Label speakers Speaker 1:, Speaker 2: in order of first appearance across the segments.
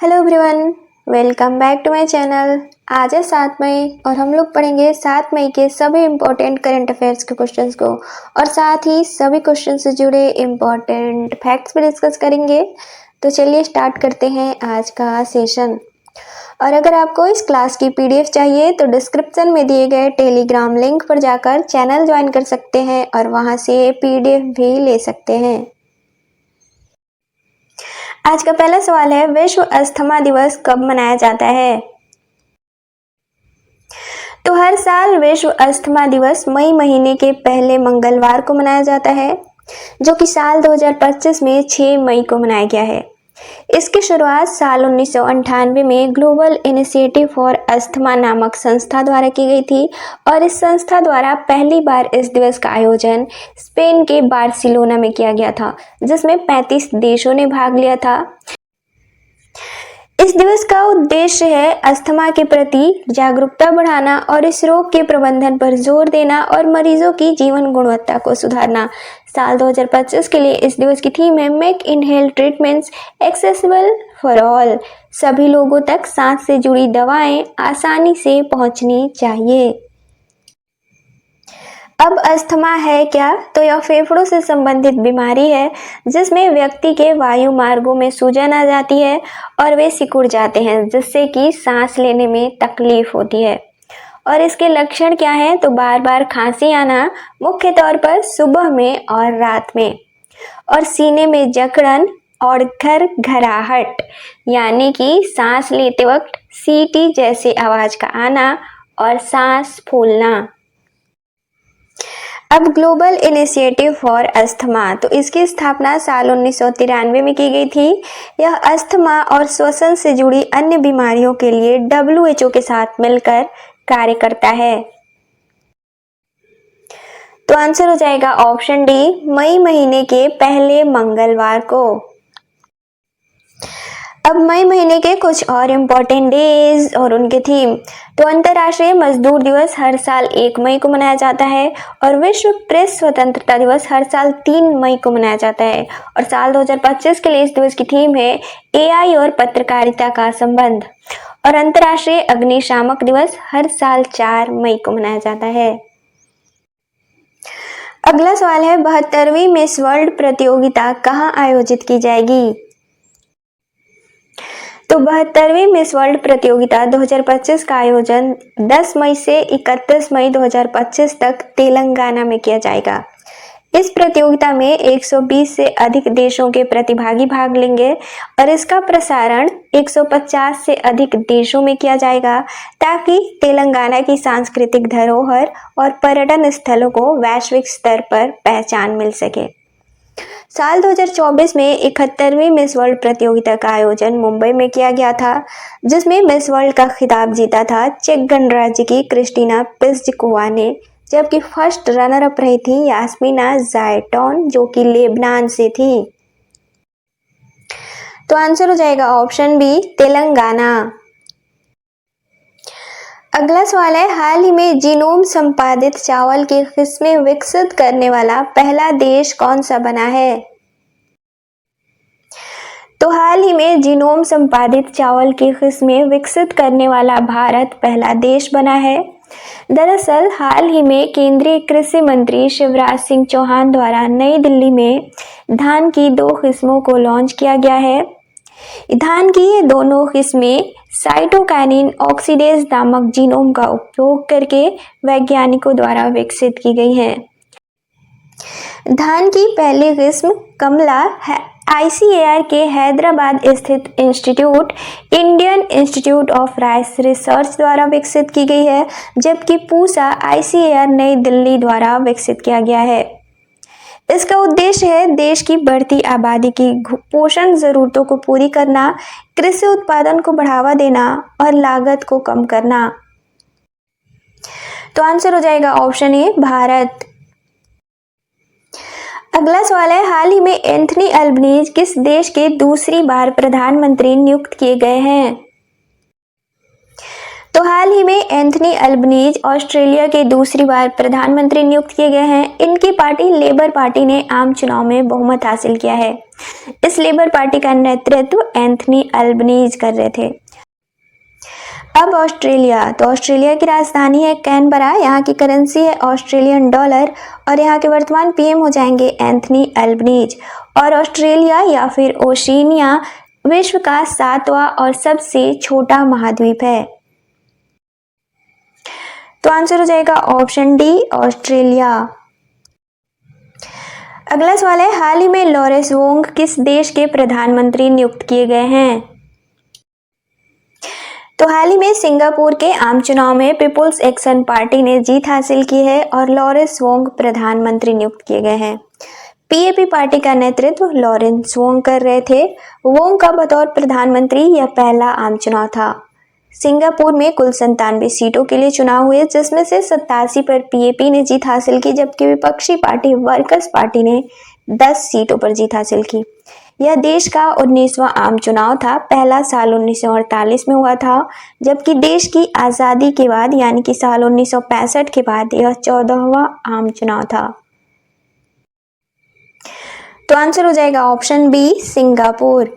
Speaker 1: Hello everyone, welcome back to my channel. आज है 7 मई और हम लोग पढ़ेंगे 7 मई के सभी इम्पोर्टेंट करंट अफेयर्स के क्वेश्चंस को और साथ ही सभी क्वेश्चन से जुड़े इम्पोर्टेंट फैक्ट्स भी डिस्कस करेंगे। तो चलिए स्टार्ट करते हैं आज का सेशन। और अगर आपको इस क्लास की पीडीएफ चाहिए तो डिस्क्रिप्शन में दिए गए टेलीग्राम लिंक पर जाकर चैनल ज्वाइन कर सकते हैं और वहाँ से पीडीएफ भी ले सकते हैं। आज का पहला सवाल है, विश्व अस्थमा दिवस कब मनाया जाता है? तो हर साल विश्व अस्थमा दिवस मई महीने के पहले मंगलवार को मनाया जाता है, जो कि साल 2025 में 6 मई को मनाया गया है। इसकी शुरुआत साल 1998 में ग्लोबल इनिशिएटिव फॉर अस्थमा नामक संस्था द्वारा की गई थी और इस संस्था द्वारा पहली बार इस दिवस का आयोजन स्पेन के बार्सिलोना में किया गया था, जिसमें 35 देशों ने भाग लिया था। इस दिवस का उद्देश्य है अस्थमा के प्रति जागरूकता बढ़ाना और इस रोग के प्रबंधन पर जोर देना और मरीजों की जीवन गुणवत्ता को सुधारना। साल 2025 के लिए इस दिवस की थीम है make inhale treatments accessible for all. सभी लोगों तक सांस से जुड़ी दवाएं आसानी से पहुंचनी चाहिए। अब अस्थमा है क्या? तो यह फेफड़ों से संबंधित बीमारी है जिसमें व्यक्ति के वायु मार्गों में सूजन आ जाती है और वे सिकुड़ जाते हैं, जिससे कि सांस लेने में तकलीफ होती है। और इसके लक्षण क्या हैं? तो बार बार खांसी आना, मुख्य तौर पर सुबह में और रात में, और सीने में जकड़न और घरघराहट यानी कि सांस लेते वक्त सीटी जैसी आवाज का आना और सांस फूलना। अब ग्लोबल इनिशिएटिव फॉर अस्थमा, तो इसकी स्थापना साल 1993 में की गई थी। यह अस्थमा और श्वसन से जुड़ी अन्य बीमारियों के लिए WHO के साथ मिलकर कार्य करता है। तो आंसर हो जाएगा ऑप्शन डी, मई महीने के पहले मंगलवार को। अब मई महीने के कुछ और इम्पोर्टेंट डेज और उनके थीम। तो अंतर्राष्ट्रीय मजदूर दिवस हर साल 1 मई को मनाया जाता है और विश्व प्रेस स्वतंत्रता दिवस हर साल 3 मई को मनाया जाता है। और साल 2025 के लिए इस दिवस की थीम है AI और पत्रकारिता का संबंध। और अंतर्राष्ट्रीय अग्निशामक दिवस हर साल 4 मई को मनाया जाता है। अगला सवाल है, 72वीं मिस वर्ल्ड प्रतियोगिता कहाँ आयोजित की जाएगी? तो 72वीं मिस वर्ल्ड प्रतियोगिता 2025 का आयोजन 10 मई से 31 मई 2025 तक तेलंगाना में किया जाएगा। इस प्रतियोगिता में 120 से अधिक देशों के प्रतिभागी भाग लेंगे और इसका प्रसारण 150 से अधिक देशों में किया जाएगा, ताकि तेलंगाना की सांस्कृतिक धरोहर और पर्यटन स्थलों को वैश्विक स्तर पर पहचान मिल सके। साल 2024 में 71वीं मिस वर्ल्ड प्रतियोगिता का आयोजन मुंबई में किया गया था, जिसमें मिस वर्ल्ड का खिताब जीता था चेक गणराज्य की क्रिस्टीना पिज़्ज़कोवा ने, जबकि फर्स्ट रनर अप रही थी यास्मीना ज़ायटोन, जो कि लेबनान से थी। तो आंसर हो जाएगा ऑप्शन बी, तेलंगाना। अगला सवाल है, हाल ही में जीनोम संपादित चावल की किस्में विकसित करने वाला पहला देश कौन सा बना है? तो हाल ही में जीनोम संपादित चावल की किस्में विकसित करने वाला भारत पहला देश बना है। दरअसल हाल ही में केंद्रीय कृषि मंत्री शिवराज सिंह चौहान द्वारा नई दिल्ली में धान की 2 किस्मों को लॉन्च किया गया है। धान की ये दोनों किस्में साइटोकाइनिन ऑक्सीडेज नामक जीनोम का उपयोग करके वैज्ञानिकों द्वारा विकसित की गई हैं। धान की पहली किस्म कमला है ICAR के हैदराबाद स्थित institute Indian institute of rice research द्वारा विकसित की गई है, जबकि पूसा ICAR नई दिल्ली द्वारा विकसित किया गया है। इसका उद्देश्य है देश की बढ़ती आबादी की पोषण जरूरतों को पूरी करना, कृषि उत्पादन को बढ़ावा देना और लागत को कम करना। तो आंसर हो जाएगा ऑप्शन ए, भारत। अगला सवाल है, हाल ही में एंथनी अल्बनीज किस देश के दूसरी बार प्रधानमंत्री नियुक्त किए गए हैं? तो हाल ही में एंथनी अल्बनीज ऑस्ट्रेलिया के दूसरी बार प्रधानमंत्री नियुक्त किए गए हैं। इनकी पार्टी लेबर पार्टी ने आम चुनाव में बहुमत हासिल किया है। इस लेबर पार्टी का नेतृत्व एंथनी अल्बनीज कर रहे थे। अब ऑस्ट्रेलिया, तो ऑस्ट्रेलिया की राजधानी है कैनबरा, यहाँ की करेंसी है ऑस्ट्रेलियन डॉलर और यहाँ के वर्तमान पीएम हो जाएंगे एंथनी अल्बनीज। और ऑस्ट्रेलिया या फिर ओशिनिया विश्व का 7वां और सबसे छोटा महाद्वीप है। तो आंसर हो जाएगा ऑप्शन डी, ऑस्ट्रेलिया। अगला सवाल है, हाल ही में लॉरेंस वोंग किस देश के प्रधानमंत्री नियुक्त किए गए हैं? तो हाल ही में सिंगापुर के आम चुनाव में पीपुल्स एक्शन पार्टी ने जीत हासिल की है और लॉरेंस वोंग प्रधानमंत्री नियुक्त किए गए हैं। पीएपी पार्टी का नेतृत्व लॉरेंस वोंग कर रहे थे। वोंग का बतौर प्रधानमंत्री यह पहला आम चुनाव था। सिंगापुर में कुल 97 सीटों के लिए चुनाव हुए, जिसमें से 87 पर पीएपी ने जीत हासिल की, जबकि विपक्षी पार्टी वर्कर्स पार्टी ने 10 सीटों पर जीत हासिल की। यह देश का 19वां आम चुनाव था। पहला साल 1948 में हुआ था, जबकि देश की आज़ादी के बाद यानी कि साल 1965 के बाद यह 14वां आम चुनाव था। तो आंसर हो जाएगा ऑप्शन बी, सिंगापुर।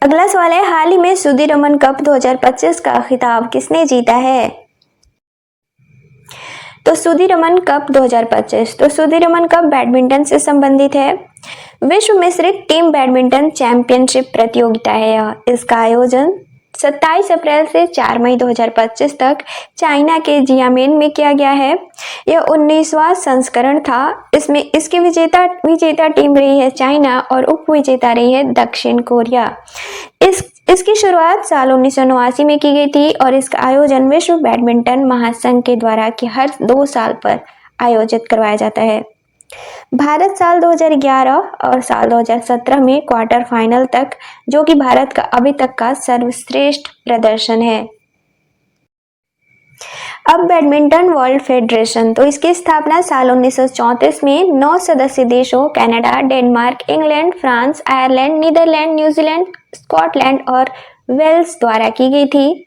Speaker 1: अगला सवाल है, हाल ही में सुदीरमन कप 2025 का खिताब किसने जीता है? तो सुदीरमन कप 2025, तो सुदीरमन कप बैडमिंटन से संबंधित है। विश्व मिश्रित टीम बैडमिंटन चैंपियनशिप प्रतियोगिता है यह। इसका आयोजन 27 अप्रैल से 4 मई 2025 तक चाइना के जियामिन में किया गया है। यह 19वां संस्करण था। इसमें इसकी विजेता टीम रही है चाइना और उप विजेता रही है दक्षिण कोरिया। इसकी शुरुआत साल 1989 में की गई थी और इसका आयोजन विश्व बैडमिंटन महासंघ के द्वारा कि हर 2 साल पर आयोजित करवाया जाता है। भारत साल 2011 और साल 2017 में क्वार्टर फाइनल तक, जो कि भारत का अभी तक का सर्वश्रेष्ठ प्रदर्शन है। अब बैडमिंटन वर्ल्ड फेडरेशन, तो इसकी स्थापना साल 1934 में 9 सदस्य देशों Canada, Denmark, England, France, Ireland, Netherland, New Zealand, Scotland और वेल्स द्वारा की गई थी,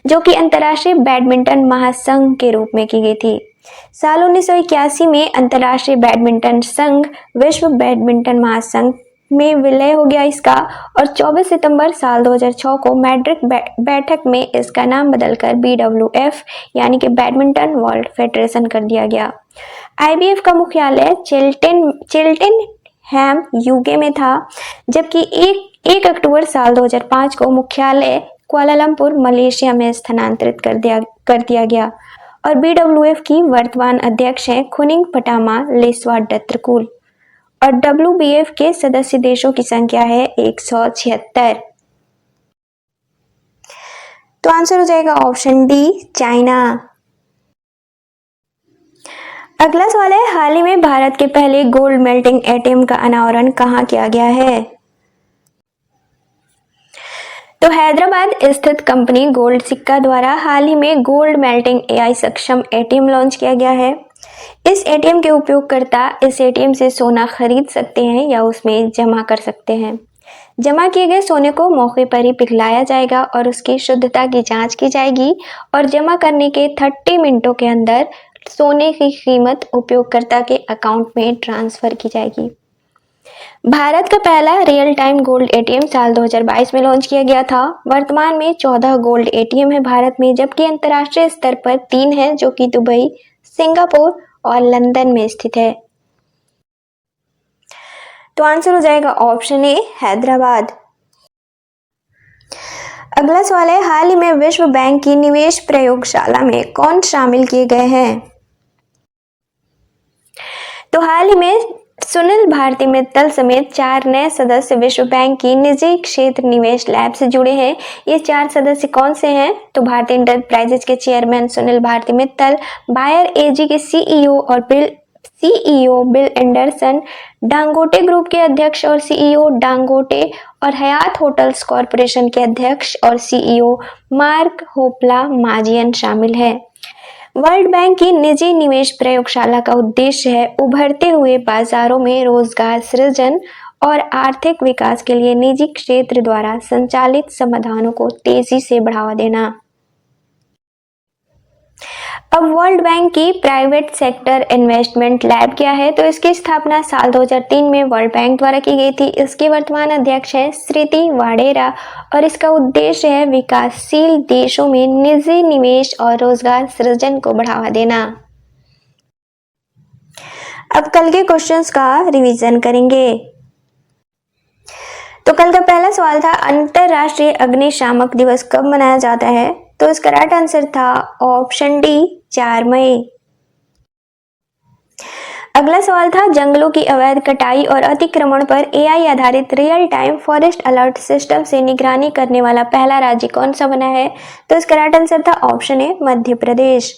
Speaker 1: जो कि अंतर्राष्ट्रीय बैडमिंटन महासंघ के रूप में की गई थी। साल 1981 में अंतर्राष्ट्रीय बैडमिंटन संघ विश्व बैडमिंटन महासंघ में विलय हो गया इसका और 24 सितंबर साल 2006 को मैड्रिड बैठक में इसका नाम बदलकर BWF यानी कि बैडमिंटन वर्ल्ड फेडरेशन कर दिया गया। IBF का मुख्यालय चिल्टनहैम यूके में था, जबकि 1 अक्टूबर साल 2005 को मुख्यालय कुआलालंपुर मलेशिया में स्थानांतरित कर दिया गया और BWF की वर्तमान अध्यक्ष हैं खुनिंग पटामा लेस्वाडत्रकुल और WBF के सदस्य देशों की संख्या है 176। तो आंसर हो जाएगा ऑप्शन डी, चाइना। अगला सवाल है, हाल ही में भारत के पहले गोल्ड मेल्टिंग ATM का अनावरण कहाँ किया गया है? तो हैदराबाद स्थित कंपनी गोल्ड सिक्का द्वारा हाल ही में गोल्ड मेल्टिंग AI सक्षम ATM लॉन्च किया गया है। इस ATM के उपयोगकर्ता इस ATM से सोना खरीद सकते हैं या उसमें जमा कर सकते हैं। जमा किए गए सोने को मौके पर ही पिघलाया जाएगा और उसकी शुद्धता की जांच की जाएगी और जमा करने के 30 मिनटों के अंदर सोने की कीमत उपयोगकर्ता के अकाउंट में ट्रांसफर की जाएगी। भारत का पहला रियल टाइम गोल्ड ATM साल 2022 में लॉन्च किया गया था। वर्तमान में 14 गोल्ड ATM है भारत में, जबकि अंतर्राष्ट्रीय स्तर पर 3 हैं, जो कि दुबई, सिंगापुर और लंदन में स्थित है। तो आंसर हो जाएगा ऑप्शन ए, हैदराबाद। अगला सवाल है, हाल ही में विश्व बैंक की निवेश प्रयोगशाला में कौन शामिल किए गए हैं? तो हाल ही में सुनील भारती मित्तल समेत 4 नए सदस्य विश्व बैंक की निजी क्षेत्र निवेश लैब से जुड़े हैं। ये 4 सदस्य कौन से हैं? तो भारतीय इंटरप्राइजेज के chairman Sunil Bharti Mittal, Bayer AG के CEO और बिल एंडरसन, डांगोटे ग्रुप के अध्यक्ष और CEO डांगोटे और हयात होटल्स कॉरपोरेशन के अध्यक्ष और CEO मार्क होपला माजियन शामिल है। वर्ल्ड बैंक की निजी निवेश प्रयोगशाला का उद्देश्य है उभरते हुए बाजारों में रोजगार सृजन और आर्थिक विकास के लिए निजी क्षेत्र द्वारा संचालित समाधानों को तेजी से बढ़ावा देना। अब वर्ल्ड बैंक की प्राइवेट सेक्टर इन्वेस्टमेंट लैब क्या है? तो इसकी स्थापना साल 2003 में वर्ल्ड बैंक द्वारा की गई थी। इसके वर्तमान अध्यक्ष हैं श्रुति वाडेरा और इसका उद्देश्य है विकासशील देशों में निजी निवेश और रोजगार सृजन को बढ़ावा देना। अब कल के क्वेश्चंस का रिवीजन करेंगे। तो कल का पहला सवाल था अंतरराष्ट्रीय अग्निशामक दिवस कब मनाया जाता है? तो इसका राइट आंसर था ऑप्शन डी 4 मई। अगला सवाल था जंगलों की अवैध कटाई और अतिक्रमण पर एआई आधारित real time forest alert system से निगरानी करने वाला पहला राज्य कौन सा बना है? तो इसका राइट आंसर था ऑप्शन ए मध्य प्रदेश।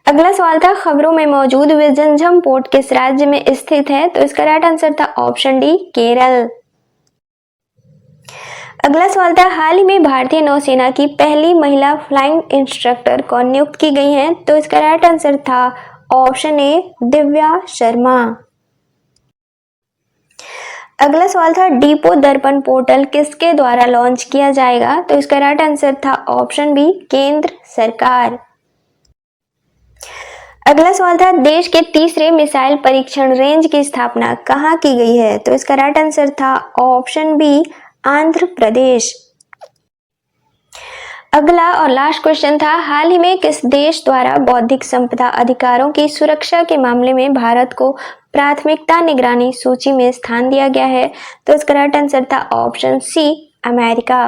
Speaker 1: अगला सवाल था खबरों में मौजूद विजनझम पोर्ट किस राज्य में स्थित है? तो इसका राइट आंसर था ऑप्शन डी केरल। अगला सवाल था हाल ही में भारतीय नौसेना की पहली महिला फ्लाइंग इंस्ट्रक्टर कौन नियुक्त की गई हैं? तो इसका राइट आंसर था ऑप्शन ए दिव्या शर्मा। अगला सवाल था डिपो दर्पण पोर्टल किसके द्वारा लॉन्च किया जाएगा? तो इसका राइट आंसर था ऑप्शन बी केंद्र सरकार। अगला सवाल था देश के तीसरे मिसाइल परीक्षण रेंज की स्थापना कहाँ की गई है? तो इसका राइट आंसर था ऑप्शन बी आंध्र प्रदेश। अगला और लास्ट क्वेश्चन था हाल ही में किस देश द्वारा बौद्धिक संपदा अधिकारों की सुरक्षा के मामले में भारत को प्राथमिकता निगरानी सूची में स्थान दिया गया है? तो इसका राइट आंसर था ऑप्शन सी अमेरिका।